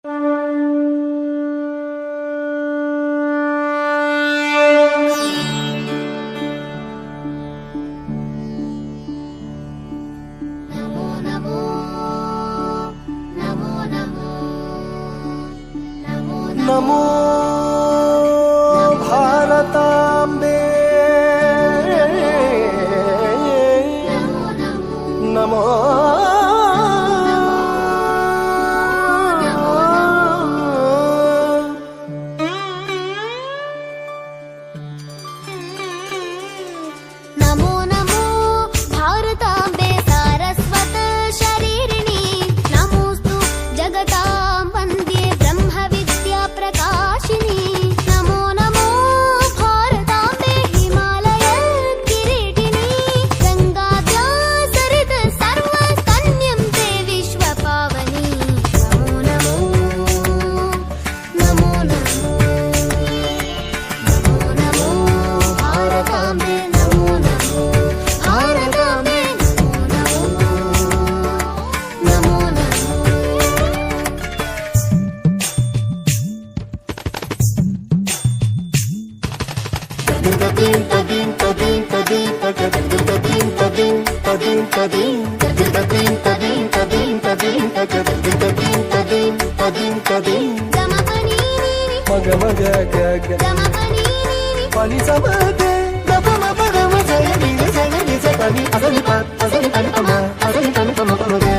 नमो भारतांबे नमो नमो नमो भारतांबे सारस्वत शरीरिणी नमोस्तु जगतां वन्द्ये ब्रह्म विद्या प्रकाशिनी नमो नमो भारतांबे हिमालय किरीटिनी गंगाद्या सरित सर्व कन्यं ते विश्वपावनी नमो नमो नमो नमो नमो नमो भारतांबे नमो नमो भारतांबे नमो नमो नमो गमपनी मग मग ग ग गमपनी पनी समते गप म पद म जय नि जय नि जय पनी असनि प असनि पनी पम असनि पनी पम पम ग